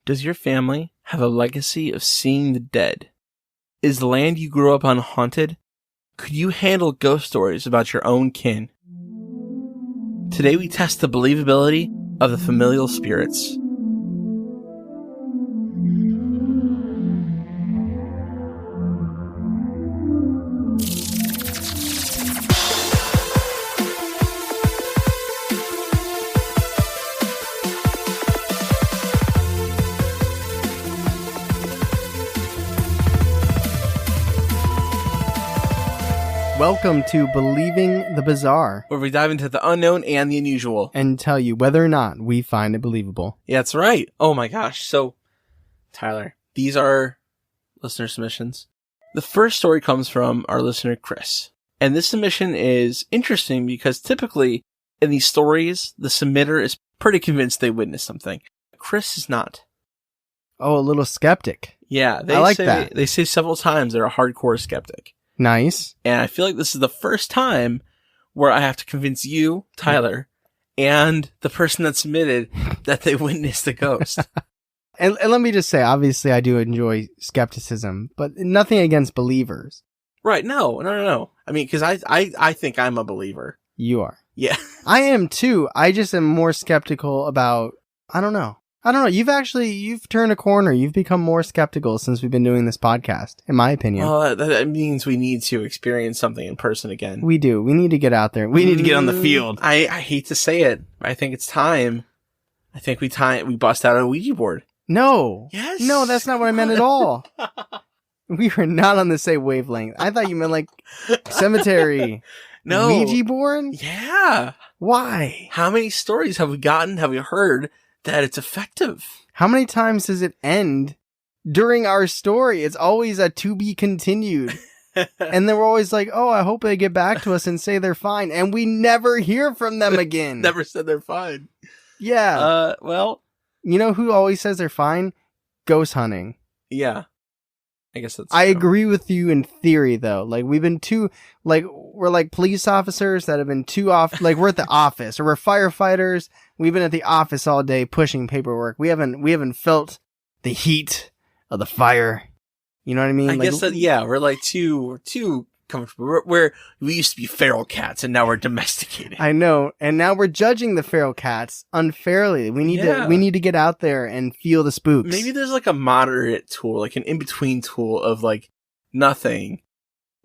Does your family have a legacy of seeing the dead? Is the land you grew up on haunted? Could you handle ghost stories about your own kin? Today we test the believability of the familial spirits. Welcome to Believing the Bizarre, Where we dive into the unknown and the unusual. and tell you whether or not we find it believable. Yeah, that's right. Oh my gosh. So, Tyler, these are listener submissions. The first story comes from our listener, Chris. And this submission is interesting because typically in these stories, the submitter is pretty convinced they witnessed something. Chris is not. Oh, a little skeptic. Yeah, I like that. They say several times they're a hardcore skeptic. Nice. And I feel like this is the first time where I have to convince you, Tyler, and the person that submitted that they witnessed a ghost. And let me just say, obviously I do enjoy skepticism, but nothing against believers. Right. No. I mean, because I think I'm a believer. You are. Yeah. I am too. I just am more skeptical about, I don't know. You've turned a corner. You've become more skeptical since we've been doing this podcast, in my opinion. Well, that means we need to experience something in person again. We do. We need to get out there. We need to get on the field. I hate to say it, but I think it's time. I think we bust out a Ouija board. No. Yes. No, that's not what I meant at all. We were not on the same wavelength. I thought you meant like cemetery. No. Ouija board? Yeah. Why? How many stories have we heard that it's effective? How many times does it end during our story? It's always a to be continued. And then we're always like, oh, I hope they get back to us and say they're fine. And we never hear from them again. Never said they're fine. Yeah. Well. You know who always says they're fine? Ghost hunting. Yeah. I guess that's I true. agree with you in theory, though. Like, we're like police officers that have been too off. Like, we're at the office, or we're firefighters. We've been at the office all day pushing paperwork. We haven't felt the heat of the fire. You know what I mean? I guess that, yeah, we're like too comfortable. We used to be feral cats, and now we're domesticated. I know, and now we're judging the feral cats unfairly. We need to get out there and feel the spooks. Maybe there's like a moderate tool, like an in-between tool of like nothing,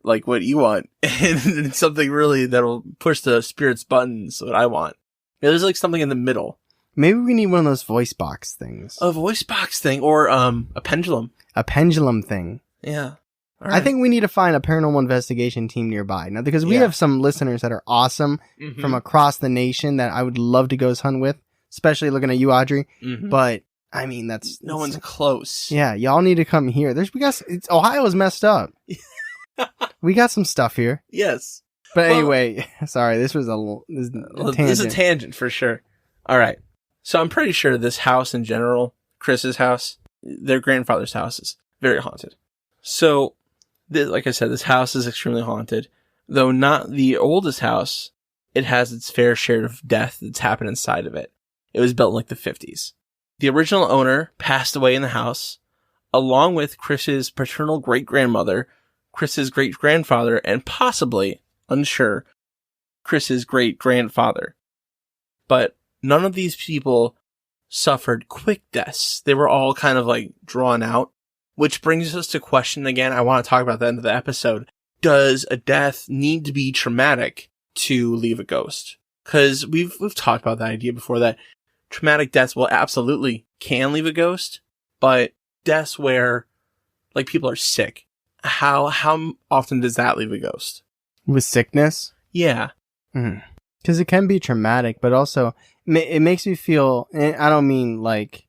like what you want, and something really that'll push the spirit's buttons, what I want. Yeah, there's like something in the middle. Maybe we need one of those voice box things. A voice box thing, or a pendulum. A pendulum thing. Yeah. All I right. think we need to find a paranormal investigation team nearby now, because we have some listeners that are awesome from across the nation that I would love to ghost hunt with, especially looking at you, Audrey. But I mean, no one's close. Yeah, y'all need to come here. Ohio's messed up. We got some stuff here. Yes. But anyway, sorry, this was a tangent. This is a tangent for sure. All right. So I'm pretty sure this house in general, Chris's house, their grandfather's house, is very haunted. So, like I said, this house is extremely haunted. Though not the oldest house, it has its fair share of death that's happened inside of it. It was built in like the 50s. The original owner passed away in the house, along with Chris's paternal great-grandmother, Chris's great-grandfather, and possibly, unsure, Chris's great-grandfather. But none of these people suffered quick deaths. They were all kind of like drawn out. Which brings us to question again. I want to talk about that in the episode. Does a death need to be traumatic to leave a ghost? Because we've talked about that idea before, that traumatic deaths absolutely can leave a ghost, but deaths where like people are sick, how often does that leave a ghost? With sickness? Yeah. Because it can be traumatic, but also it makes me feel, and I don't mean like,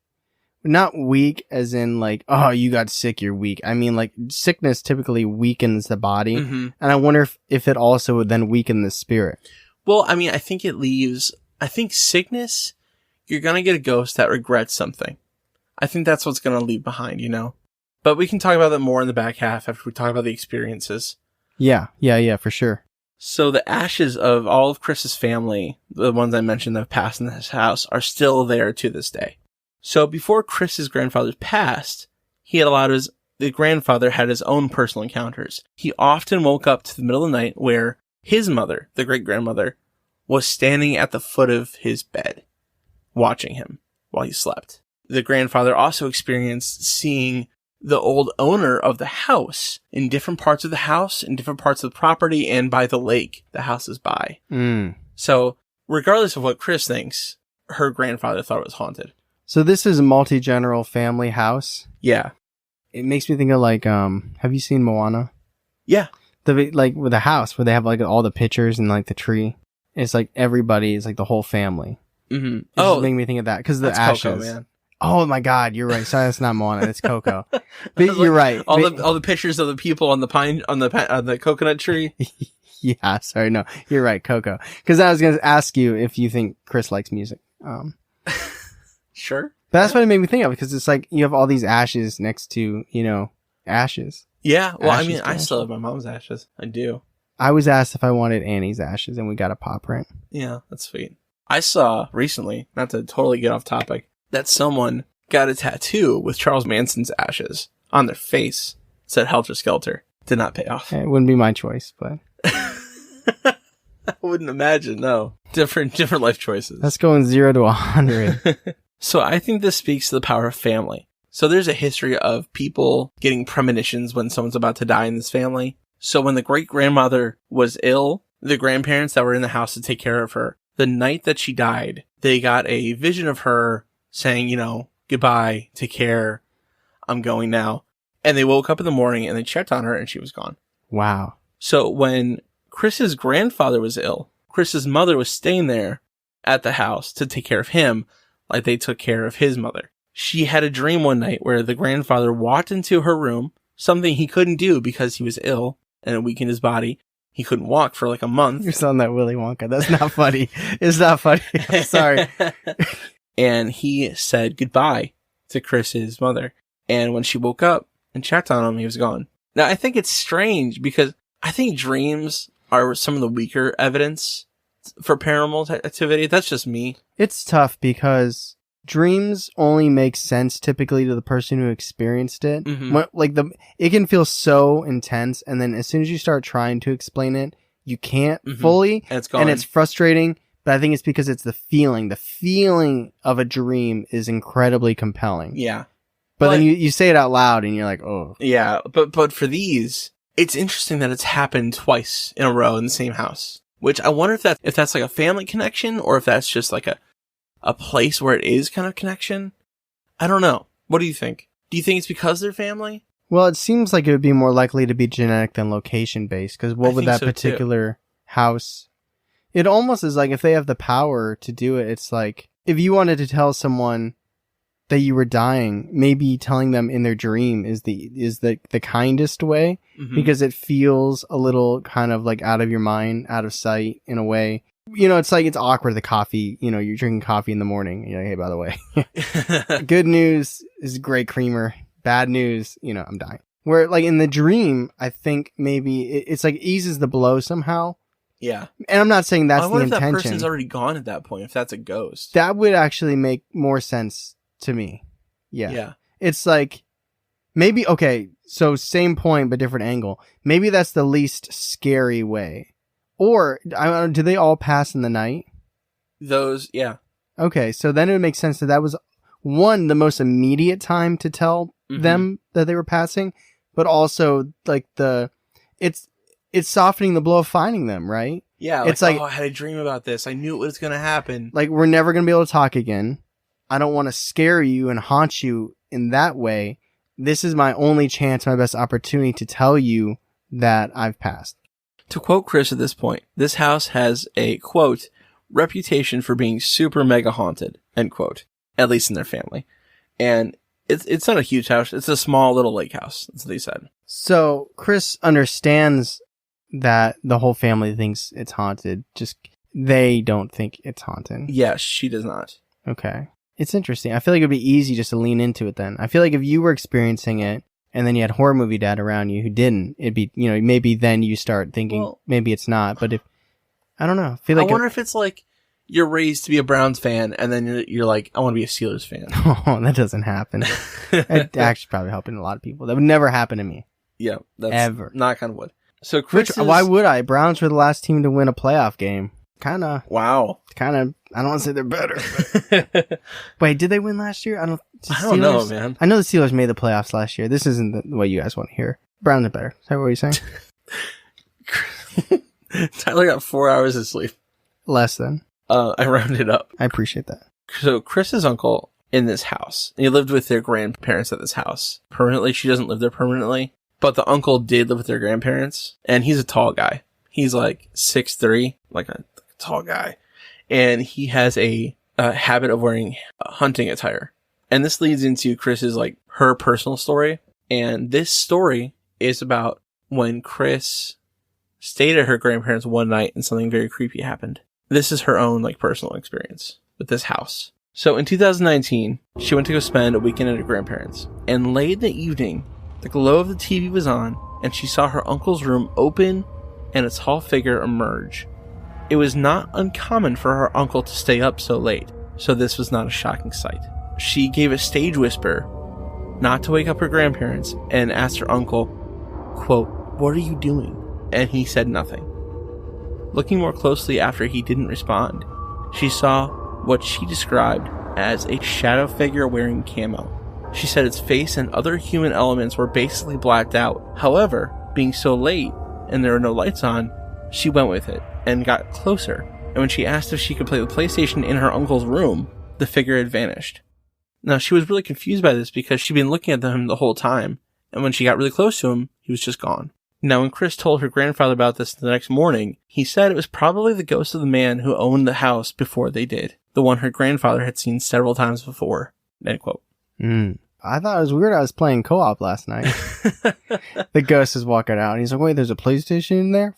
not weak as in like, oh, you got sick, you're weak. I mean like sickness typically weakens the body. And I wonder if it also would then weaken the spirit. Well, I mean, I think sickness, you're going to get a ghost that regrets something. I think that's what's going to leave behind, you know? But we can talk about that more in the back half after we talk about the experiences. Yeah, for sure. So the ashes of all of Chris's family, the ones I mentioned that have passed in this house, are still there to this day. So before Chris's grandfather passed, the grandfather had his own personal encounters. He often woke up to the middle of the night where his mother, the great-grandmother, was standing at the foot of his bed, watching him while he slept. The grandfather also experienced seeing the old owner of the house in different parts of the house, in different parts of the property, and by the lake the house is by. So, regardless of what Chris thinks, her grandfather thought it was haunted. So this is a multi-general family house? Yeah. It makes me think of like, have you seen Moana? Yeah. With the house where they have like all the pictures and like the tree. It's like everybody is like the whole family. Mm-hmm. It just made me think of that because the ashes. Coco, man. Oh my God, you're right. Sorry, that's not Moana. It's Coco. But you're right. All the pictures of the people on the coconut tree. Yeah, sorry, no, you're right, Coco. Because I was going to ask you if you think Chris likes music. Sure. But that's what it made me think of because it's like you have all these ashes next to ashes. Yeah. Well, Ashes I mean, I ashes. still have my mom's ashes. I do. I was asked if I wanted Annie's ashes, and we got a paw print. Yeah, that's sweet. I saw recently, not to totally get off topic, that someone got a tattoo with Charles Manson's ashes on their face. It said Helter Skelter. Did not pay off. It wouldn't be my choice, but I wouldn't imagine, no. Different life choices. that's going 0 to 100. So I think this speaks to the power of family. So there's a history of people getting premonitions when someone's about to die in this family. So when the great-grandmother was ill, the grandparents that were in the house to take care of her, the night that she died, they got a vision of her saying, goodbye, take care, I'm going now. And they woke up in the morning and they checked on her and she was gone. Wow. So when Chris's grandfather was ill, Chris's mother was staying there at the house to take care of him like they took care of his mother. She had a dream one night where the grandfather walked into her room, something he couldn't do because he was ill and it weakened his body. He couldn't walk for like a month. You're selling that Willy Wonka. That's not funny. It's not funny. I'm sorry. And he said goodbye to Chris's mother. And when she woke up and checked on him, he was gone. Now, I think it's strange because I think dreams are some of the weaker evidence for paranormal activity. That's just me. It's tough because dreams only make sense typically to the person who experienced it. Mm-hmm. It can feel so intense, and then as soon as you start trying to explain it, you can't fully, and it's gone. and it's frustrating. But I think it's because it's the feeling. The feeling of a dream is incredibly compelling. Yeah. But then you say it out loud, and you're like, oh. Yeah, but for these, it's interesting that it's happened twice in a row in the same house. Which I wonder if that's like a family connection, or if that's just like a place where it is kind of connection. I don't know. What do you think? Do you think it's because they're family? Well, it seems like it would be more likely to be genetic than location based. Because what would that particular house? It almost is like if they have the power to do it. It's like if you wanted to tell someone that you were dying, maybe telling them in their dream is the kindest way, because it feels a little kind of like out of your mind, out of sight in a way. It's like it's awkward. The coffee, you're drinking coffee in the morning. You're like, hey, by the way, good news is great creamer. Bad news, I'm dying. Where like in the dream, I think maybe it's like eases the blow somehow. Yeah. And I'm not saying that's the intention. If that person's already gone at that point, if that's a ghost. That would actually make more sense to me. Yeah. Yeah. It's like, maybe, okay, so same point, but different angle. Maybe that's the least scary way. Or, do they all pass in the night? Those, yeah. Okay, so then it would make sense that was, one, the most immediate time to tell them that they were passing, but also, like, it's softening the blow of finding them, right? Yeah, it's like, I had a dream about this. I knew it was going to happen. Like, we're never going to be able to talk again. I don't want to scare you and haunt you in that way. This is my only chance, my best opportunity to tell you that I've passed. To quote Chris at this point, this house has a, quote, reputation for being super mega haunted, end quote, at least in their family. And it's not a huge house. It's a small little lake house. That's what they said. So Chris understands that the whole family thinks it's haunted. Just they don't think it's haunted. Yes, she does not. Okay. It's interesting. I feel like it'd be easy just to lean into it then. I feel like if you were experiencing it and then you had horror movie dad around you who didn't, it'd be, maybe then you start thinking maybe it's not. But if, I don't know. I wonder if it's like, you're raised to be a Browns fan, and then you're like, I want to be a Steelers fan. Oh, that doesn't happen. That actually probably happened to a lot of people. That would never happen to me. Yeah, that's ever. knock on wood. So Chris, why would I? Browns were the last team to win a playoff game. Wow. I don't want to say they're better. But wait, did they win last year? I don't know, man. I know the Steelers made the playoffs last year. This isn't the way you guys want to hear. Browns are better. Is that what you're saying? Tyler got 4 hours of sleep. Less than. I rounded up. I appreciate that. So Chris's uncle in this house, he lived with their grandparents at this house. Permanently, she doesn't live there permanently, but the uncle did live with their grandparents, and he's a tall guy. He's like 6'3", like a tall guy, and he has a habit of wearing hunting attire. And this leads into Chris's, like, her personal story. And this story is about when Chris stayed at her grandparents one night and something very creepy happened. This is her own, like, personal experience with this house. So in 2019, she went to go spend a weekend at her grandparents. And late in the evening, the glow of the TV was on, and she saw her uncle's room open and a tall figure emerge. It was not uncommon for her uncle to stay up so late, so this was not a shocking sight. She gave a stage whisper, not to wake up her grandparents, and asked her uncle, quote, "What are you doing?" And he said nothing. Looking more closely after he didn't respond, she saw what she described as a shadow figure wearing camo. She said its face and other human elements were basically blacked out. However, being so late and there were no lights on, she went with it and got closer. And when she asked if she could play the PlayStation in her uncle's room, the figure had vanished. Now, she was really confused by this because she'd been looking at him the whole time, and when she got really close to him, he was just gone. Now, when Chris told her grandfather about this the next morning, he said it was probably the ghost of the man who owned the house before they did, the one her grandfather had seen several times before. End quote. I thought it was weird. I was playing co-op last night. The ghost is walking out, and he's like, "Wait, there's a PlayStation in there?"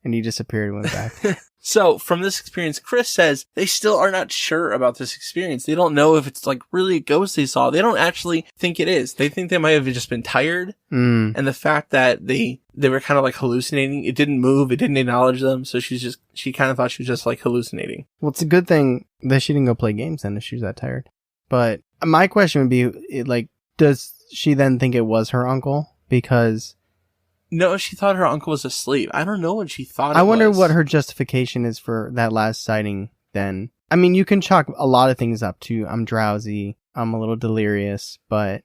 And he disappeared and went back. So, from this experience, Chris says they still are not sure about this experience. They don't know if it's like really a ghost they saw. They don't actually think it is. They think they might have just been tired. And the fact that they were kind of like hallucinating, it didn't move, it didn't acknowledge them. So she kind of thought she was just like hallucinating. Well, it's a good thing that she didn't go play games then if she was that tired. But my question would be, like, does she then think it was her uncle? Because... No, she thought her uncle was asleep. I don't know what she thought it was. I wonder what her justification is for that last sighting then. I mean, you can chalk a lot of things up to, I'm drowsy, I'm a little delirious, but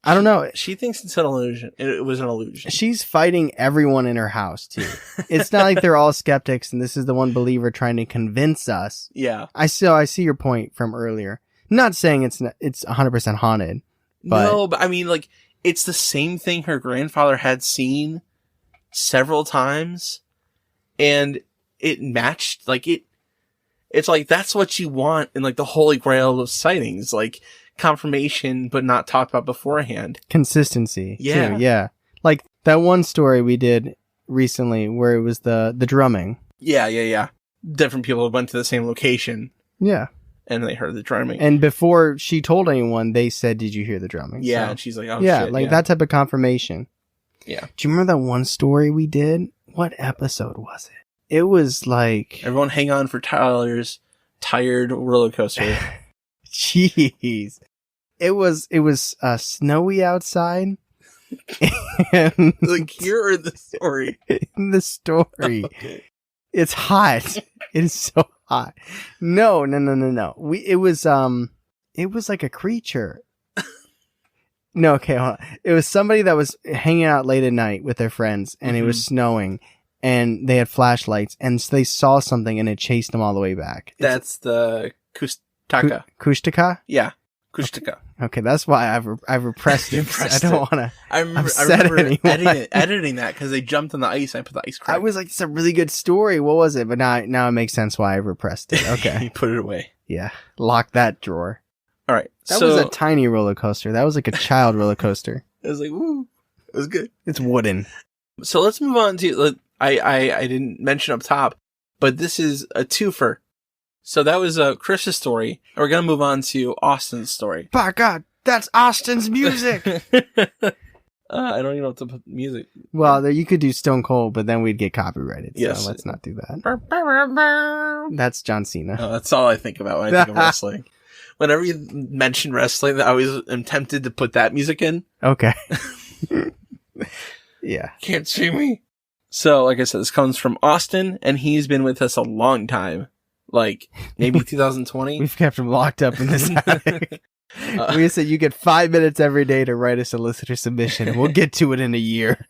I don't know. She thinks it's an illusion. It was an illusion. She's fighting everyone in her house, too. It's not like they're all skeptics and this is the one believer trying to convince us. Yeah. I see your point from earlier. Not saying it's 100% haunted. But no, but I mean, like, it's the same thing her grandfather had seen several times, and it matched, like, it's like, that's what you want in, like, the holy grail of sightings, like, confirmation, but not talked about beforehand. Consistency. Yeah. Too, yeah. Like, that one story we did recently where it was the drumming. Yeah. Different people went to the same location. Yeah. And they heard the drumming. And before she told anyone, they said, "Did you hear the drumming?" Yeah, so, and she's like, "Oh, yeah, shit." Like that type of confirmation. Yeah. Do you remember that one story we did? What episode was it? It was like... Everyone hang on for Tyler's tired roller coaster. Jeez. It was snowy outside. And like, here are the story. In the story. Okay. It's hot. It is so hot. No. It was like a creature. No, okay, hold on. It was somebody that was hanging out late at night with their friends, and it was snowing, and they had flashlights, and so they saw something, and it chased them all the way back. That's the Kushtaka. Kushtaka? Yeah, Kushtaka. Okay, that's why I've repressed it. I don't want to. I remember editing that because they jumped on the ice. I put the ice crack. I was like, it's a really good story. What was it? But now it makes sense why I repressed it. Okay, you put it away. Yeah, lock that drawer. All right, that was a tiny roller coaster. That was like a child roller coaster. It was like, woo, it was good. It's wooden. So let's move on to. I didn't mention up top, but this is a twofer. So that was Chris's story. And we're going to move on to Austin's story. By God, that's Austin's music. I don't even know what to put music. Well, you could do Stone Cold, but then we'd get copyrighted. Yes. So let's not do that. That's John Cena. Oh, that's all I think about when I think of wrestling. Whenever you mention wrestling, I always am tempted to put that music in. Okay. Yeah. Can't see me. So, like I said, this comes from Austin, and he's been with us a long time. Like, maybe 2020. We've kept him locked up in this attic. We said you get 5 minutes every day to write a solicitor submission, and we'll get to it in a year.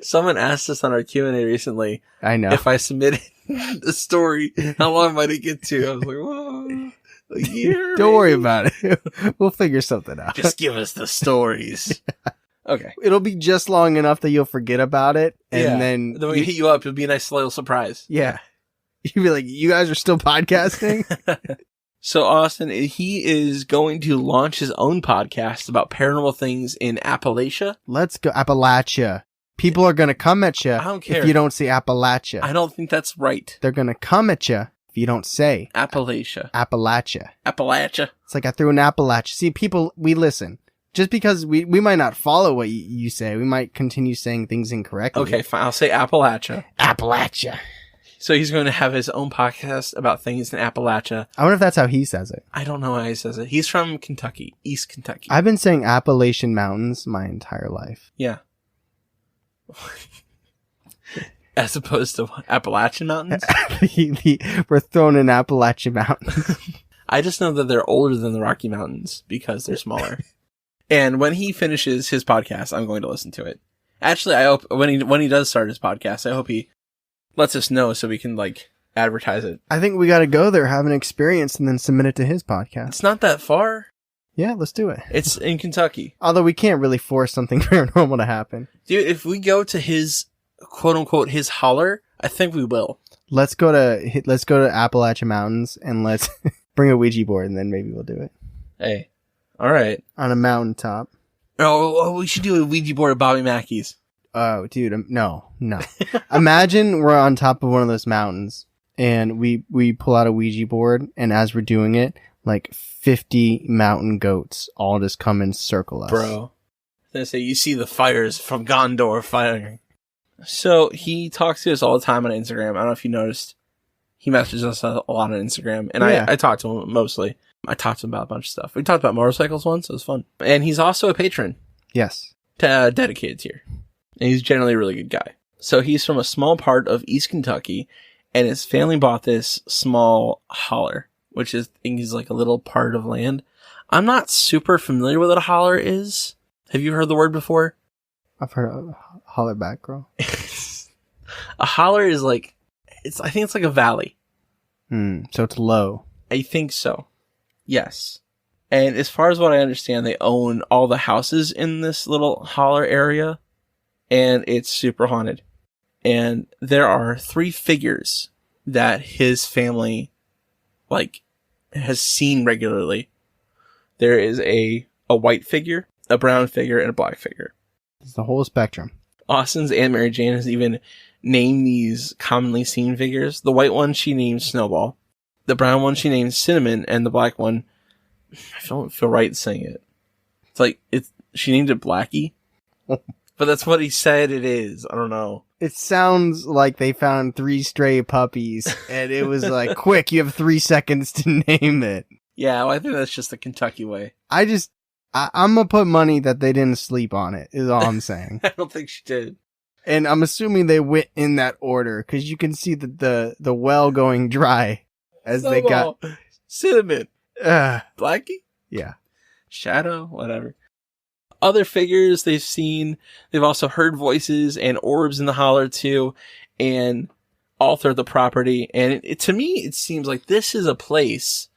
Someone asked us on our Q&A recently. I know. If I submitted the story, how long might it get to? I was like, whoa, a year? Don't worry about it. We'll figure something out. Just give us the stories. Okay. It'll be just long enough that you'll forget about it, and then when we hit you up, it'll be a nice little surprise. Yeah. You'd be like, you guys are still podcasting? So, Austin, he is going to launch his own podcast about paranormal things in Appalachia. Let's go. Appalachia. People are going to come at you I don't care. if you don't say Appalachia. I don't think that's right. They're going to come at you if you don't say Appalachia. Appalachia. Appalachia. It's like I threw an Appalachia. See, people, we listen. Just because we might not follow what you say, we might continue saying things incorrectly. Okay, fine. I'll say Appalachia. Appalachia. So he's going to have his own podcast about things in Appalachia. I wonder if that's how he says it. I don't know how he says it. He's from Kentucky, East Kentucky. I've been saying Appalachian Mountains my entire life. Yeah. As opposed to what? Appalachian Mountains? We're throwing in Appalachian Mountains. I just know that they're older than the Rocky Mountains because they're smaller. And when he finishes his podcast, I'm going to listen to it. Actually, I hope when he does start his podcast, I hope he lets us know so we can like advertise it. I think we got to go there, have an experience, and then submit it to his podcast. It's not that far. Yeah, let's do it. It's in Kentucky. Although we can't really force something paranormal to happen. Dude, if we go to his quote unquote his holler, I think we will. Let's go to Appalachian Mountains and let's bring a Ouija board, and then maybe we'll do it. Hey. All right. On a mountaintop. Oh, we should do a Ouija board at Bobby Mackey's. Oh, dude, no. Imagine we're on top of one of those mountains and we pull out a Ouija board, and as we're doing it, like 50 mountain goats all just come and circle us. Bro. I was gonna say, you see the fires from Gondor firing. So he talks to us all the time on Instagram. I don't know if you noticed. He messages us a lot on Instagram, and yeah. I talk to him mostly. I talked to him about a bunch of stuff. We talked about motorcycles once. It was fun. And he's also a patron. Yes. Dedicated here. And he's generally a really good guy. So he's from a small part of East Kentucky, and his family bought this small holler, which is, I think, is like a little part of land. I'm not super familiar with what a holler is. Have you heard the word before? I've heard of holler back, girl. A holler is like, I think it's like a valley. So it's low. I think so. Yes. And as far as what I understand, they own all the houses in this little holler area, and it's super haunted. And there are 3 figures that his family, like, has seen regularly. There is a white figure, a brown figure, and a black figure. It's the whole spectrum. Austin's Aunt Mary Jane has even named these commonly seen figures. The white one she named Snowball. The brown one she named Cinnamon, and the black one, I don't feel right saying it. It's like, she named it Blackie. But that's what he said it is. I don't know. It sounds like they found 3 stray puppies, and it was like, quick, you have 3 seconds to name it. Yeah, well, I think that's just the Kentucky way. I'm gonna put money that they didn't sleep on it, is all I'm saying. I don't think she did. And I'm assuming they went in that order, because you can see the well going dry as Snowball. they got... Cinnamon. Blackie? Yeah. Shadow? Whatever. Other figures they've seen, they've also heard voices and orbs in the holler too, and all throughout the property. And to me, it seems like this is a place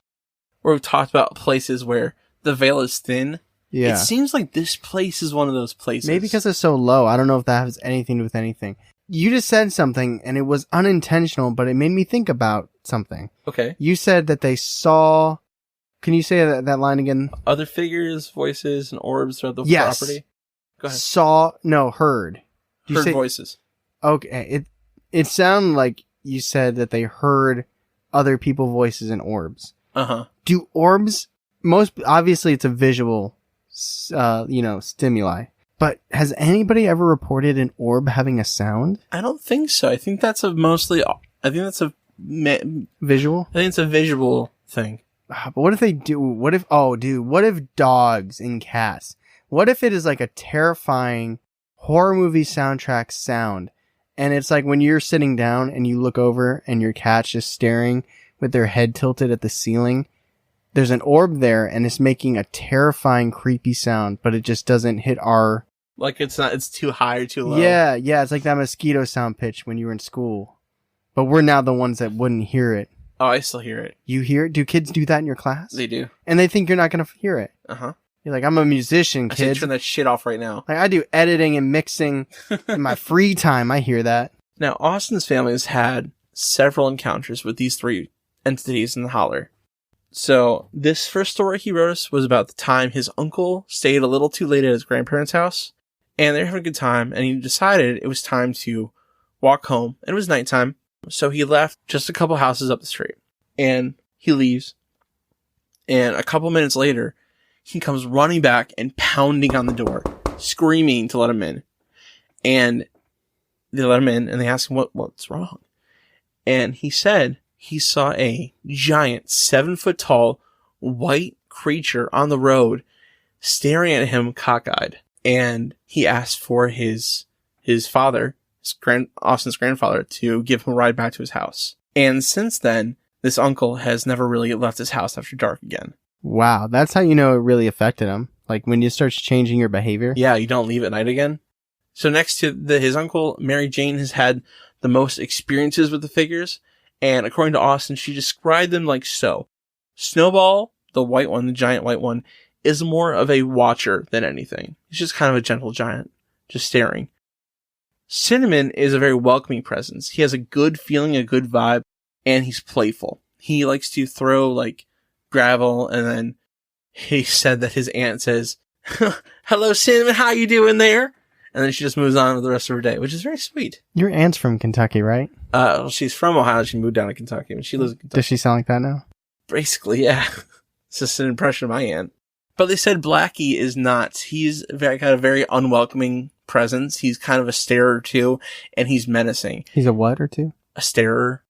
where we've talked about places where the veil is thin. Yeah. It seems like this place is one of those places. Maybe because it's so low. I don't know if that has anything to do with anything. You just said something, and it was unintentional, but it made me think about something. Okay. You said that they saw... Can you say that line again? Other figures, voices, and orbs throughout the property? Go ahead. Heard. Heard voices. Okay. It sounded like you said that they heard other people's voices and orbs. Uh-huh. Do orbs... Obviously, it's a visual, stimuli. But has anybody ever reported an orb having a sound? I don't think so. I think that's a Visual? I think it's a visual thing. But what if they do? What if dogs and cats? What if it is like a terrifying horror movie soundtrack sound? And it's like when you're sitting down and you look over and your cat's just staring with their head tilted at the ceiling. There's an orb there and it's making a terrifying, creepy sound, but it just doesn't hit our... Like it's too high or too low. Yeah. It's like that mosquito sound pitch when you were in school. But we're now the ones that wouldn't hear it. Oh, I still hear it. You hear it? Do kids do that in your class? They do. And they think you're not going to hear it. Uh-huh. You're like, I'm a musician, I say kid. turn that shit off right now. Like, I do editing and mixing in my free time. I hear that. Now, Austin's family has had several encounters with these three entities in the holler. So, this first story he wrote us was about the time his uncle stayed a little too late at his grandparents' house, and they were having a good time, and he decided it was time to walk home, and it was nighttime, so he left just a couple houses up the street, and he leaves, and a couple minutes later, he comes running back and pounding on the door, screaming to let him in, and they let him in, and they ask him what's wrong, and he said he saw a giant 7-foot-tall white creature on the road staring at him cockeyed. And he asked for his father, Austin's grandfather, to give him a ride back to his house. And since then, this uncle has never really left his house after dark again. Wow, that's how you know it really affected him. Like when you start changing your behavior. Yeah, you don't leave at night again. So next to his uncle, Mary Jane has had the most experiences with the figures. And according to Austin, she described them like so. Snowball, the white one, the giant white one, is more of a watcher than anything. He's just kind of a gentle giant, just staring. Cinnamon is a very welcoming presence. He has a good feeling, a good vibe, and he's playful. He likes to throw, like, gravel, and then he said that his aunt says, "Hello, Cinnamon, how you doing there?" And then she just moves on with the rest of her day, which is very sweet. Your aunt's from Kentucky, right? She's from Ohio. She moved down to Kentucky, and she lives in Kentucky. Does she sound like that now? Basically, yeah. It's just an impression of my aunt. But they said Blackie is not. He's got a very unwelcoming presence. He's kind of a starer too, and he's menacing. He's a what or two? A starer.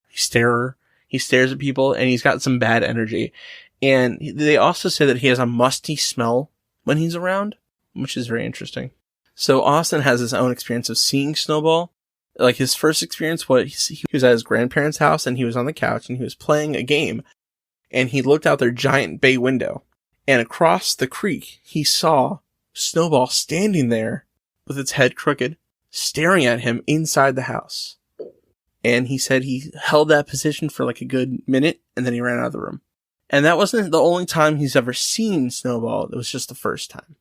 He stares at people, and he's got some bad energy. And they also say that he has a musty smell when he's around, which is very interesting. So Austin has his own experience of seeing Snowball. Like his first experience, he was at his grandparents' house and he was on the couch and he was playing a game. And he looked out their giant bay window. And across the creek, he saw Snowball standing there with its head crooked, staring at him inside the house. And he said he held that position for like a good minute and then he ran out of the room. And that wasn't the only time he's ever seen Snowball. It was just the first time.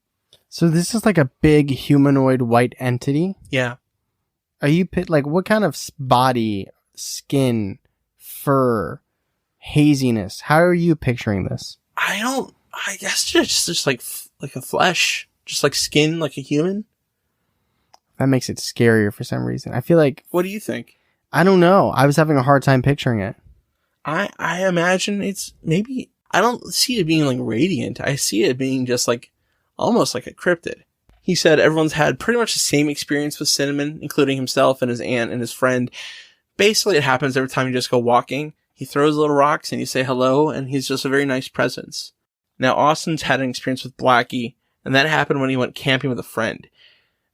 So this is like a big humanoid white entity? Yeah. Are you like what kind of body, skin, fur, haziness? How are you picturing this? I guess just like a flesh, just like skin, like a human. That makes it scarier for some reason. I feel like... What do you think? I don't know. I was having a hard time picturing it. I imagine it's maybe... I don't see it being like radiant. I see it being just like almost like a cryptid. He said everyone's had pretty much the same experience with Cinnamon, including himself and his aunt and his friend. Basically, it happens every time you just go walking. He throws little rocks and you say hello, and he's just a very nice presence. Now, Austin's had an experience with Blackie, and that happened when he went camping with a friend.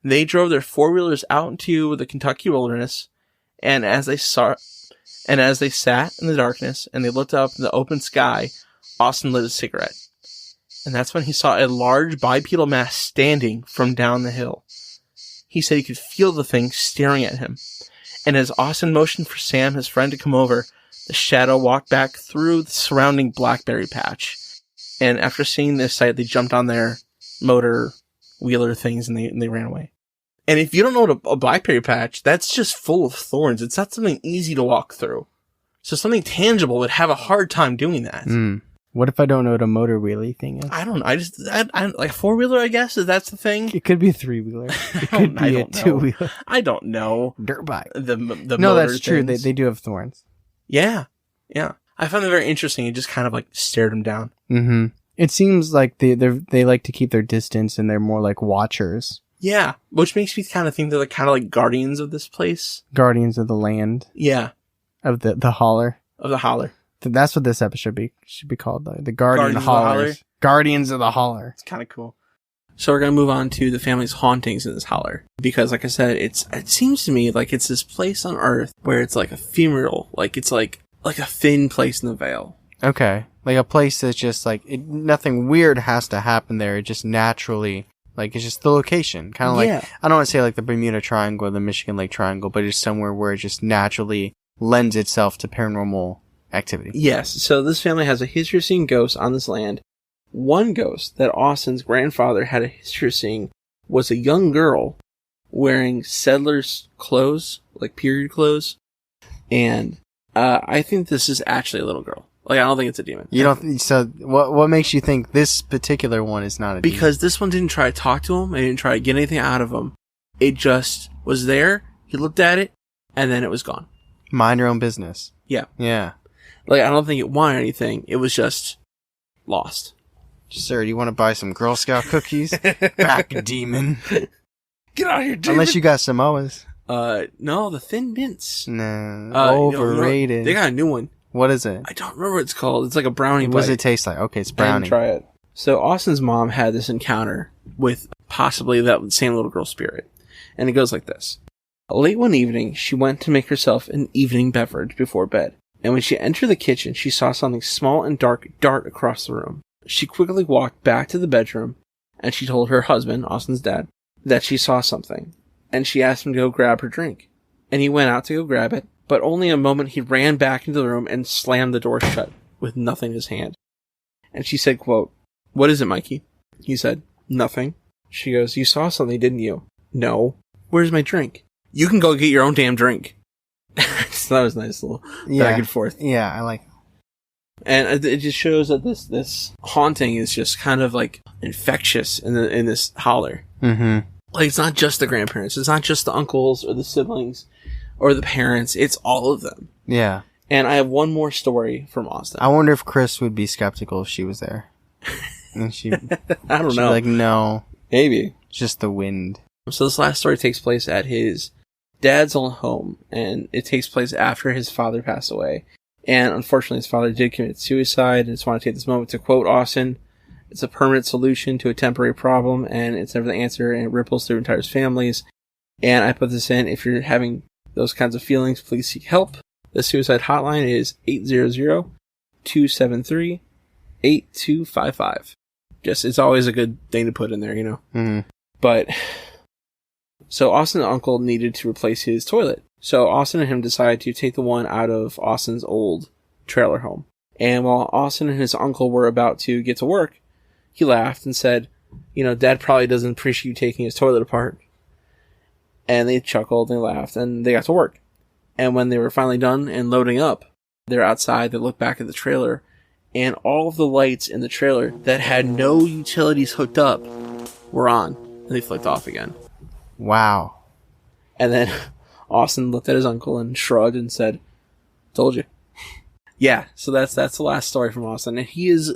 They drove their four-wheelers out into the Kentucky wilderness, and as they sat in the darkness and they looked up in the open sky, Austin lit a cigarette. And that's when he saw a large bipedal mass standing from down the hill. He said he could feel the thing staring at him. And as Austin motioned for Sam, his friend, to come over, the shadow walked back through the surrounding blackberry patch. And after seeing this sight, they jumped on their motor wheeler things and they ran away. And if you don't know what a blackberry patch, that's just full of thorns. It's not something easy to walk through. So something tangible would have a hard time doing that. What if I don't know what a motor wheelie thing is? I don't know. I like a four-wheeler, I guess, if that's the thing. It could be a three-wheeler. It could be a two-wheeler. I don't know. Dirt bike. The no, that's true. They do have thorns. Yeah. Yeah. I found it very interesting. He just kind of like stared him down. Mm-hmm. It seems like they like to keep their distance and they're more like watchers. Yeah, which makes me kind of think they're like kind of like guardians of this place. Guardians of the land. Yeah. Of the holler. Of the holler. That's what this episode should be called, though. The Guardians of the Holler. Guardians of the Holler. It's kind of cool. So we're going to move on to the family's hauntings in this holler. Because, like I said, it seems to me like it's this place on Earth where it's like ephemeral. Like, it's like a thin place in the veil. Okay. Like a place that's just like, nothing weird has to happen there. It just naturally, like, it's just the location. Kind of like, I don't want to say like the Bermuda Triangle or the Michigan Lake Triangle, but it's somewhere where it just naturally lends itself to paranormal activity. Yes. So this family has a history of seeing ghosts on this land. One ghost that Austin's grandfather had a history of seeing was a young girl wearing settlers' clothes, like period clothes. And I think this is actually a little girl. Like, I don't think it's a demon. You don't. So what makes you think this particular one is not a demon? Because this one didn't try to talk to him. It didn't try to get anything out of him. It just was there. He looked at it, and then it was gone. Mind your own business. Yeah. Yeah. Like, I don't think it wanted anything. It was just lost. Sir, do you want to buy some Girl Scout cookies? Back, demon. Get out of here, demon. Unless you got Samoas. No, the Thin Mints. No. Overrated. They got a new one. What is it? I don't remember what it's called. It's like a brownie bite. What does it taste like? Okay, it's brownie. Try it. So Austin's mom had this encounter with possibly that same little girl spirit. And it goes like this. Late one evening, she went to make herself an evening beverage before bed. And when she entered the kitchen, she saw something small and dark dart across the room. She quickly walked back to the bedroom, and she told her husband, Austin's dad, that she saw something. And she asked him to go grab her drink. And he went out to go grab it, but only a moment he ran back into the room and slammed the door shut with nothing in his hand. And she said, quote, "What is it, Mikey?" He said, "Nothing." She goes, "You saw something, didn't you?" "No." "Where's my drink?" "You can go get your own damn drink." So that was a nice little back and forth. Yeah, I like it. And it just shows that this haunting is just kind of like infectious in this holler. Mm-hmm. Like, it's not just the grandparents. It's not just the uncles or the siblings or the parents. It's all of them. Yeah. And I have one more story from Austin. I wonder if Chris would be skeptical if she was there. And she, I don't know. Like, no. Maybe. It's just the wind. So this last story takes place at his dad's old home, and it takes place after his father passed away. And unfortunately, his father did commit suicide. I just want to take this moment to quote Austin. "It's a permanent solution to a temporary problem, and it's never the answer, and it ripples through entire families." And I put this in, if you're having those kinds of feelings, please seek help. The suicide hotline is 800-273-8255. Just, it's always a good thing to put in there, you know? Mm-hmm. But, so Austin's uncle needed to replace his toilet. So Austin and him decided to take the one out of Austin's old trailer home. And while Austin and his uncle were about to get to work, he laughed and said, "You know, Dad probably doesn't appreciate you taking his toilet apart." And they chuckled and they laughed and they got to work. And when they were finally done and loading up, they're outside, they look back at the trailer, and all of the lights in the trailer that had no utilities hooked up were on, and they flicked off again. Wow. And then Austin looked at his uncle and shrugged and said, "Told you." Yeah, so that's the last story from Austin. And he is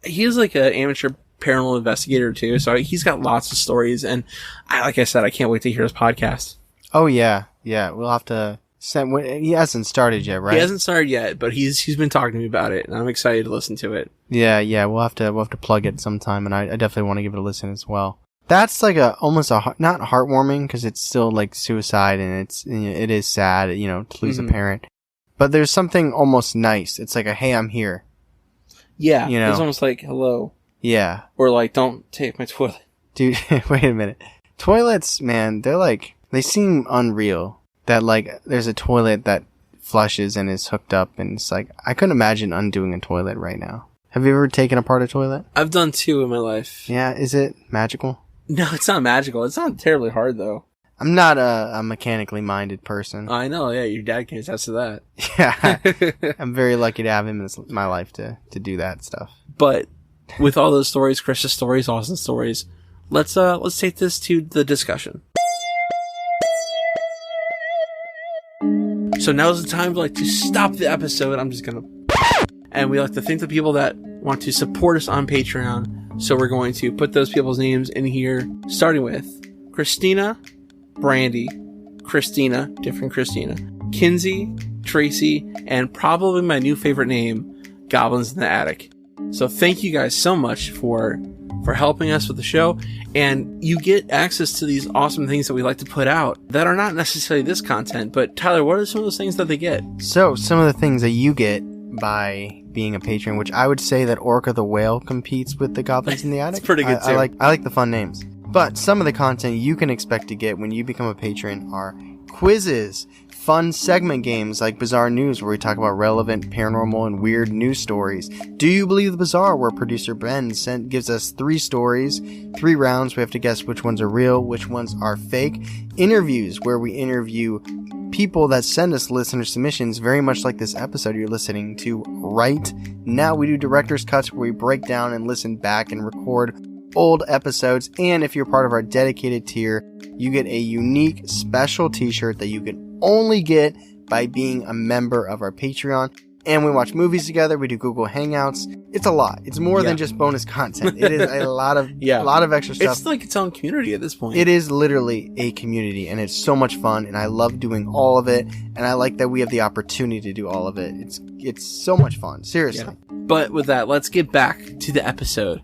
like an amateur paranormal investigator too, so he's got lots of stories. And like I said, I can't wait to hear his podcast. Oh yeah, we'll have to send. He hasn't started yet, right? He hasn't started yet, but he's been talking to me about it, and I'm excited to listen to it. Yeah, we'll have to plug it sometime, and I definitely want to give it a listen as well. That's like almost not heartwarming, because it's still like suicide, and it is sad, to lose a parent. But there's something almost nice. It's like hey, I'm here. Yeah, it's almost like hello. Yeah. Or like, don't take my toilet. Dude, wait a minute. Toilets, man, they seem unreal. That like there's a toilet that flushes and is hooked up, and it's like I couldn't imagine undoing a toilet right now. Have you ever taken apart a toilet? I've done 2 in my life. Yeah, is it magical? No, it's not magical. It's not terribly hard, though. I'm not a mechanically minded person. I know, yeah, your dad can attest to that. Yeah, I'm very lucky to have him in my life to do that stuff. But with all those stories, Chris's stories, Austin's stories, let's take this to the discussion. So now's the time to stop the episode. I'm just gonna, and we like to thank the people that want to support us on Patreon. So we're going to put those people's names in here, starting with Christina, Brandy, Christina, different Christina, Kinsey, Tracy, and probably my new favorite name, Goblins in the Attic. So thank you guys so much for helping us with the show, and you get access to these awesome things that we like to put out that are not necessarily this content. But Tyler, what are some of those things that they get? So some of the things that you get by being a patron, which I would say that Orca the Whale competes with the Goblins in the Attic. It's pretty good too. I like the fun names. But some of the content you can expect to get when you become a patron are quizzes, fun segment games like Bizarre News, where we talk about relevant, paranormal, and weird news stories. Do You Believe the Bizarre, where producer Ben gives us 3 stories, 3 rounds. We have to guess which ones are real, which ones are fake. Interviews, where we interview people that send us listener submissions, very much like this episode you're listening to right now. We do director's cuts, where we break down and listen back and record old episodes. And if you're part of our dedicated tier, you get a unique special t-shirt that you can only get by being a member of our Patreon. And we watch movies together. We do Google Hangouts. It's a lot. It's more than just bonus content. It is a lot of extra stuff. It's like its own community at this point. It is literally a community, and it's so much fun, and I love doing all of it, and I like that we have the opportunity to do all of it. It's so much fun. Seriously. Yeah. But with that, let's get back to the episode.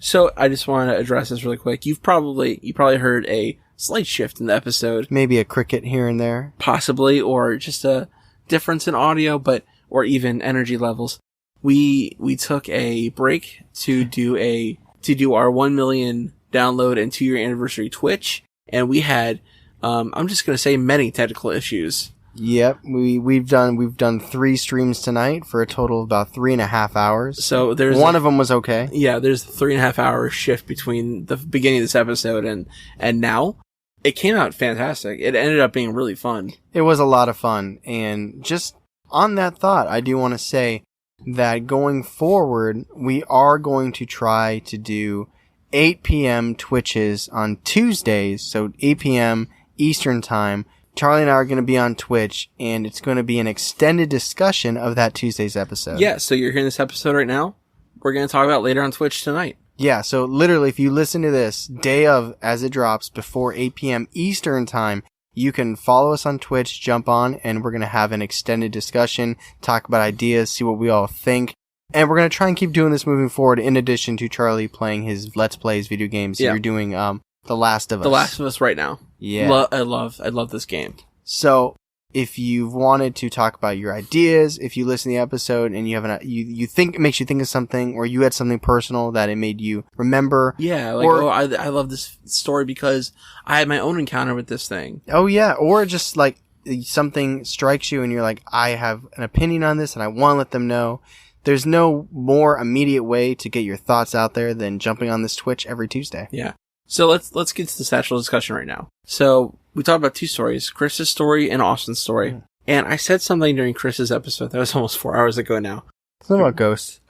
So I just want to address this really quick. You probably heard a slight shift in the episode. Maybe a cricket here and there. Possibly, or just a difference in audio, or even energy levels. We took a break to do our 1 million download and 2-year anniversary Twitch, and we had I'm just gonna say many technical issues. Yep, we've done 3 streams tonight for a total of about 3.5 hours. So there's one of them was okay. Yeah, there's a 3.5 hour shift between the beginning of this episode and now. It came out fantastic. It ended up being really fun. It was a lot of fun, and just on that thought, I do want to say that going forward, we are going to try to do 8 p.m. Twitches on Tuesdays, so 8 p.m. Eastern Time. Charlie and I are going to be on Twitch, and it's going to be an extended discussion of that Tuesday's episode. Yeah, so you're hearing this episode right now. We're going to talk about later on Twitch tonight. Yeah, so literally, if you listen to this day of, as it drops, before 8 p.m. Eastern Time, you can follow us on Twitch, jump on, and we're going to have an extended discussion, talk about ideas, see what we all think. And we're going to try and keep doing this moving forward, in addition to Charlie playing his Let's Plays video games. Yeah. You're doing The Last of Us. The Last of Us right now. Yeah. I love this game. So, if you've wanted to talk about your ideas, if you listen to the episode and you have you think it makes you think of something, or you had something personal that it made you remember. Yeah, like, I love this story because I had my own encounter with this thing. Oh yeah, or just like something strikes you and you're like, I have an opinion on this and I want to let them know. There's no more immediate way to get your thoughts out there than jumping on this Twitch every Tuesday. Yeah. So let's get to the actual discussion right now. So we talked about 2 stories, Chris's story and Austin's story. And I said something during Chris's episode that was almost 4 hours ago now. Something about ghosts.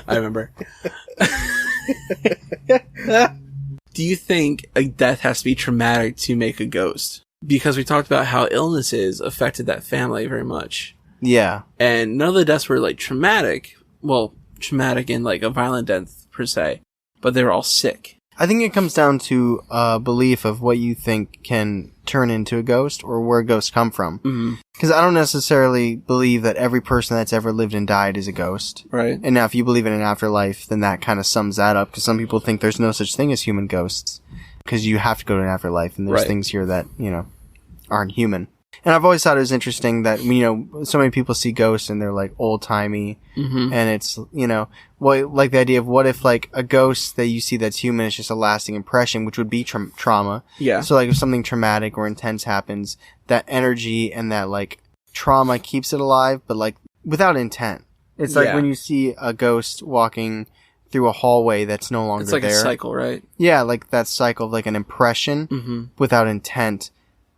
I remember. Do you think a death has to be traumatic to make a ghost? Because we talked about how illnesses affected that family very much. Yeah. And none of the deaths were like traumatic. Well, traumatic in like a violent death per se. But they were all sick. I think it comes down to a belief of what you think can turn into a ghost or where ghosts come from. Because I don't necessarily believe that every person that's ever lived and died is a ghost. Right. And now if you believe in an afterlife, then that kind of sums that up. Because some people think there's no such thing as human ghosts. Because you have to go to an afterlife. And there's things here that, aren't human. And I've always thought it was interesting that, so many people see ghosts and they're like old timey. And it's, like the idea of what if like a ghost that you see that's human is just a lasting impression, which would be trauma. Yeah. So like if something traumatic or intense happens, that energy and that like trauma keeps it alive, but like without intent. It's like when you see a ghost walking through a hallway that's no longer there. It's like a cycle, right? Yeah, like that cycle of like an impression without intent.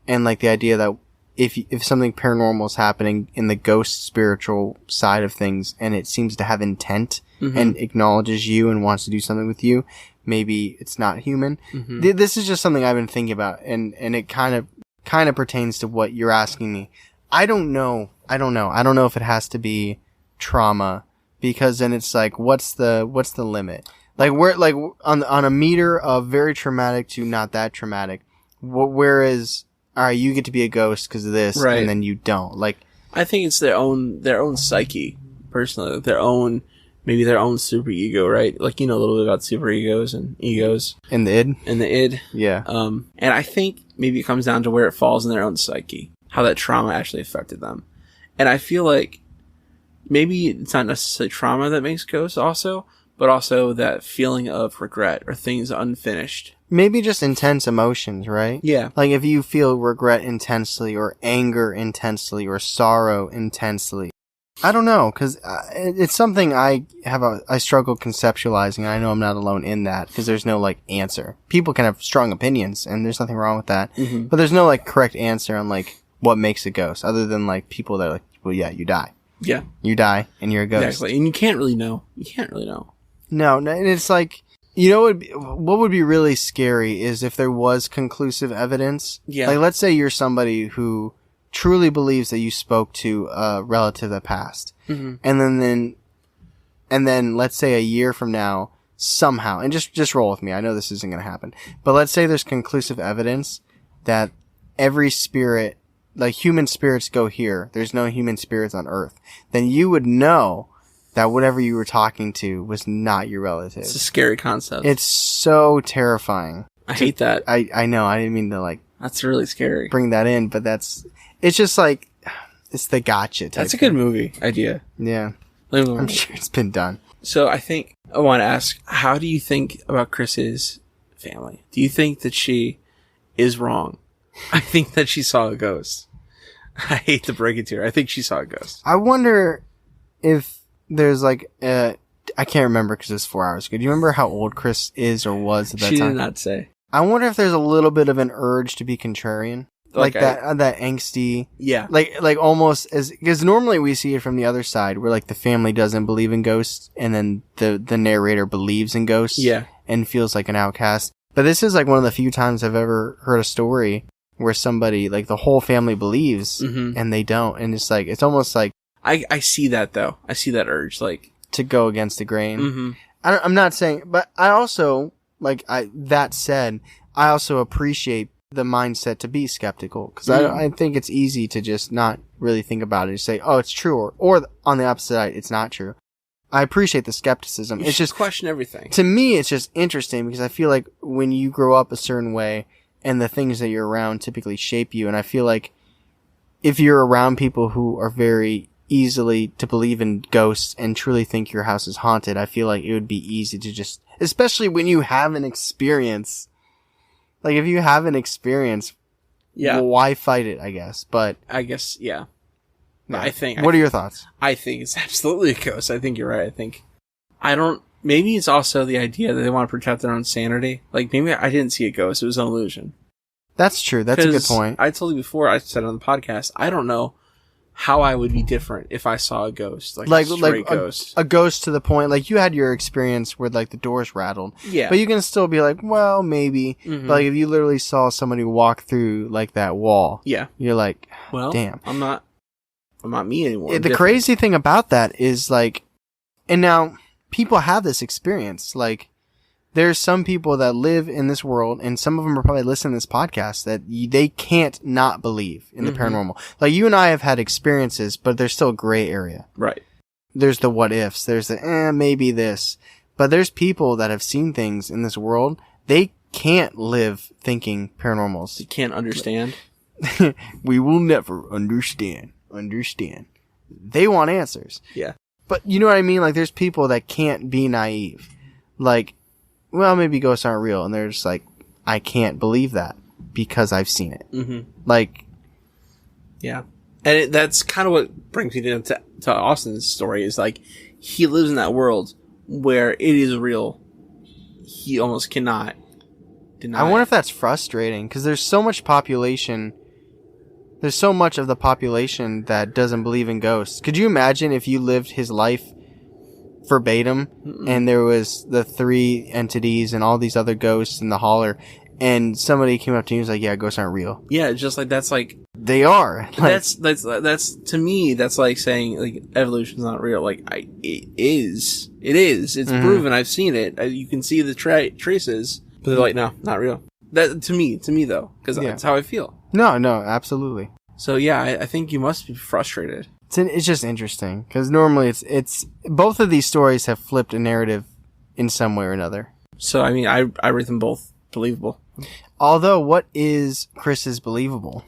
And like the idea that if something paranormal is happening in the ghost spiritual side of things and it seems to have intent and acknowledges you and wants to do something with you, maybe it's not human. This is just something I've been thinking about, and it kind of pertains to what you're asking me. I don't know if it has to be trauma, because then it's like, what's the limit? Like, where, like, on a meter of very traumatic to not that traumatic, whereas, all right, you get to be a ghost because of this, right. and then you don't. Like, I think it's their own psyche, personally, maybe their own super ego, right? Like, a little bit about super egos and egos. In the id? Yeah. And I think maybe it comes down to where it falls in their own psyche, how that trauma actually affected them. And I feel like maybe it's not necessarily trauma that makes ghosts also, but also that feeling of regret or things unfinished. Maybe just intense emotions, right? Yeah. Like if you feel regret intensely or anger intensely or sorrow intensely. I don't know, because it's something I struggle conceptualizing, and I know I'm not alone in that, because there's no, like, answer. People can have strong opinions, and there's nothing wrong with that, but there's no, like, correct answer on, like, what makes a ghost, other than, like, people that are like, well, yeah, you die. Yeah. You die, and you're a ghost. Exactly, and you can't really know. No, and it's like, what would be really scary is if there was conclusive evidence. Yeah. Like, let's say you're somebody who truly believes that you spoke to a relative that passed. Mm-hmm. And then let's say a year from now, somehow, and just roll with me, I know this isn't going to happen, but let's say there's conclusive evidence that every spirit, like human spirits go here, there's no human spirits on Earth, then you would know that whatever you were talking to was not your relative. It's a scary concept. It's so terrifying. I hate that. I know, I didn't mean to, like, that's really scary. Bring that in, but it's just like, it's the gotcha type. That's a good movie idea. Yeah. I'm sure it's been done. So I think I want to ask, how do you think about Chris's family? Do you think that she is wrong? I think that she saw a ghost. I hate to break it to her. I think she saw a ghost. I wonder if there's like I can't remember because it was 4 hours ago. Do you remember how old Chris is or was at that time? She did not say. I wonder if there's a little bit of an urge to be contrarian. Like that angsty. Yeah. Like almost because normally we see it from the other side where like the family doesn't believe in ghosts and then the narrator believes in ghosts. Yeah. And feels like an outcast. But this is like one of the few times I've ever heard a story where somebody, like the whole family believes and they don't. And it's like, it's almost like. I see that though. I see that urge, like. To go against the grain. Mm-hmm. I'm not saying, but I also, that said, I also appreciate the mindset to be skeptical, because I think it's easy to just not really think about it and say, oh, it's true, or on the opposite side, it's not true. I appreciate the skepticism. It's just question everything. To me, it's just interesting because I feel like when you grow up a certain way and the things that you're around typically shape you, and I feel like if you're around people who are very easily to believe in ghosts and truly think your house is haunted, I feel like it would be easy to just, especially when you have an experience. Like, if you have an experience, well, why fight it, I guess? But I guess, yeah. I think. What are your thoughts? I think it's absolutely a ghost. I think you're right. Maybe it's also the idea that they want to protect their own sanity. Like, maybe I didn't see a ghost. It was an illusion. That's true. That's a good point. I told you before, I said on the podcast, I don't know how I would be different if I saw a ghost, like a straight ghost. A ghost to the point, like you had your experience where like the doors rattled. Yeah. But you can still be like, well, maybe. Mm-hmm. But like if you literally saw somebody walk through like that wall, you're like, well, damn. I'm not me anymore. The crazy thing about that is like, and now people have this experience, like, there's some people that live in this world, and some of them are probably listening to this podcast, that they can't not believe in the paranormal. Like, you and I have had experiences, but there's still a gray area. Right. There's the what ifs. There's the, maybe this. But there's people that have seen things in this world. They can't live thinking paranormals. They can't understand. We will never understand. They want answers. Yeah. But you know what I mean? Like, there's people that can't be naive. Like, well, maybe ghosts aren't real. And they're just like, I can't believe that because I've seen it. Mm-hmm. Like, yeah. And that's kind of what brings me to Austin's story, is like, he lives in that world where it is real. He almost cannot deny I wonder if that's frustrating, because there's so much population. There's so much of the population that doesn't believe in ghosts. Could you imagine if you lived his life verbatim and there was the 3 entities and all these other ghosts in the holler, and somebody came up to you and was like, yeah, ghosts aren't real? Yeah, just like, that's like they are. Like, that's to me, that's like saying like evolution's not real. Like it is. It's proven. I've seen it. You can see the traces, but they're like, no, not real. That to me though, because that's how I feel. No, absolutely. So yeah, I think you must be frustrated. It's just interesting because normally it's both of these stories have flipped a narrative in some way or another. So I mean, I rate them both believable. Although, what is Chris's believable?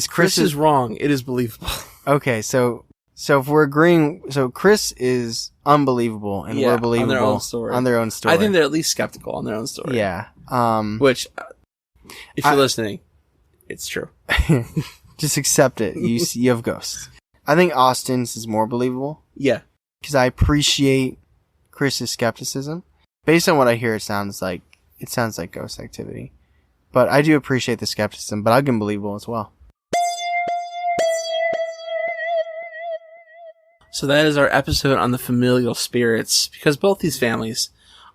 Chris is wrong. It is believable. Okay, so if we're agreeing, so Chris is unbelievable and we're believable on their own story. I think they're at least skeptical on their own story. Yeah. Which, if you're listening, it's true. Just accept it. You have ghosts. I think Austin's is more believable. Yeah. Because I appreciate Chris's skepticism. Based on what I hear, it sounds like ghost activity. But I do appreciate the skepticism, but I can believable as well. So that is our episode on the familial spirits, because both these families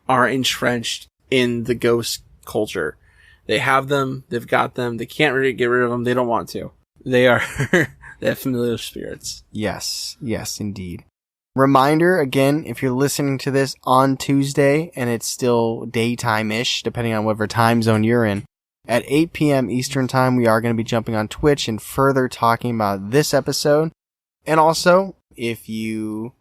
are entrenched in the ghost culture. They have them, they've got them, they can't really get rid of them, they don't want to. They have familiar spirits. Yes, indeed. Reminder, again, if you're listening to this on Tuesday and it's still daytime-ish, depending on whatever time zone you're in, at 8 p.m. Eastern Time, we are going to be jumping on Twitch and further talking about this episode. And also, if you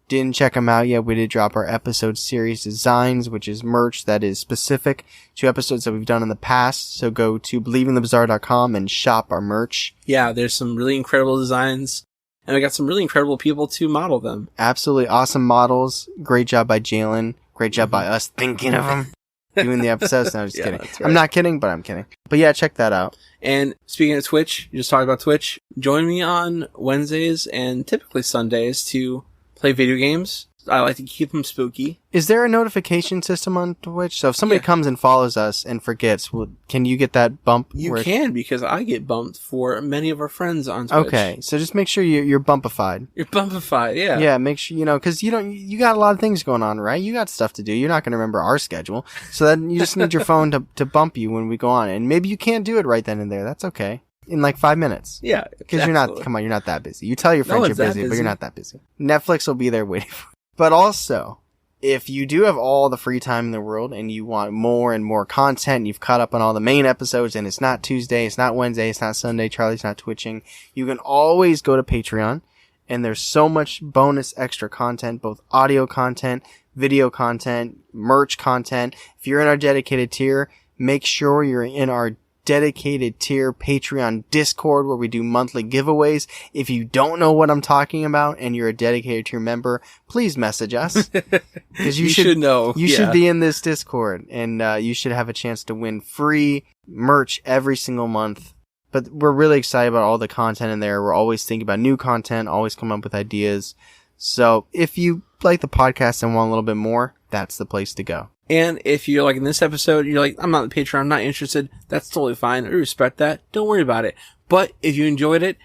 didn't check them out yet, we did drop our episode series designs, which is merch that is specific to episodes that we've done in the past. So go to believingthebizarre.com and shop our merch. Yeah, there's some really incredible designs, and we got some really incredible people to model them. Absolutely awesome models. Great job by Jalen. Great job by us thinking of them. Doing the episodes. No, I'm just kidding. Right. I'm not kidding, but I'm kidding. But yeah, check that out. And speaking of Twitch, you just talked about Twitch. Join me on Wednesdays and typically Sundays to play video games. I like to keep them spooky. Is there a notification system on Twitch? So if somebody comes and follows us and forgets, can you get that bump? You can, because I get bumped for many of our friends on Twitch. Okay, so just make sure you're bumpified. You're bumpified, yeah. Yeah, make sure, because you got a lot of things going on, right? You got stuff to do. You're not going to remember our schedule. So then you just need your phone to bump you when we go on. And maybe you can't do it right then and there. That's okay. In like 5 minutes. Yeah. Because you're not that busy. You tell your friends you're busy, but you're not that busy. Netflix will be there waiting for you. But also, if you do have all the free time in the world and you want more and more content, you've caught up on all the main episodes and it's not Tuesday, it's not Wednesday, it's not Sunday, Charlie's not twitching, you can always go to Patreon, and there's so much bonus extra content, both audio content, video content, merch content. If you're in our dedicated tier, make sure you're in our dedicated tier Patreon Discord where we do monthly giveaways. If you don't know what I'm talking about and you're a dedicated tier member, please message us, because you should know. You should be in this Discord, and you should have a chance to win free merch every single month. But we're really excited about all the content in there. We're always thinking about new content, always come up with ideas. So if you like the podcast and want a little bit more, that's the place to go. And if you're like in this episode, you're like, I'm not on the Patreon, I'm not interested, that's totally fine. I respect that. Don't worry about it. But if you enjoyed it,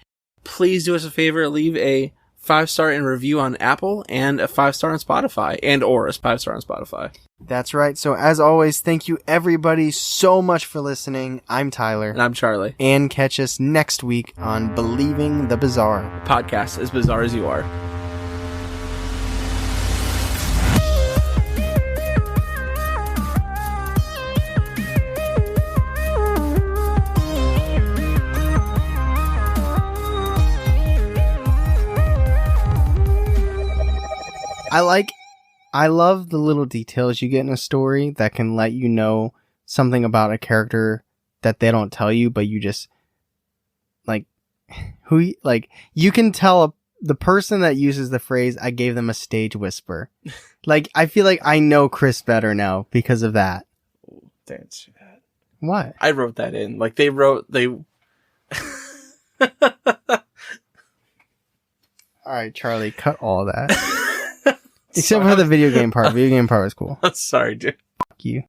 please do us a favor, leave a 5-star and review on Apple and a 5-star on Spotify, or a 5-star on Spotify. That's right. So as always, thank you everybody so much for listening. I'm Tyler. And I'm Charlie. And catch us next week on Believing the Bizarre. Podcast as bizarre as you are. I love the little details you get in a story that can let you know something about a character that they don't tell you, but you just you can tell the person that uses the phrase, I gave them a stage whisper. I feel like I know Chris better now because of that. That's bad. What? I wrote that in. All right, Charlie, cut all that. Except for the video game part. Video game part was cool. Sorry, dude. Fuck you.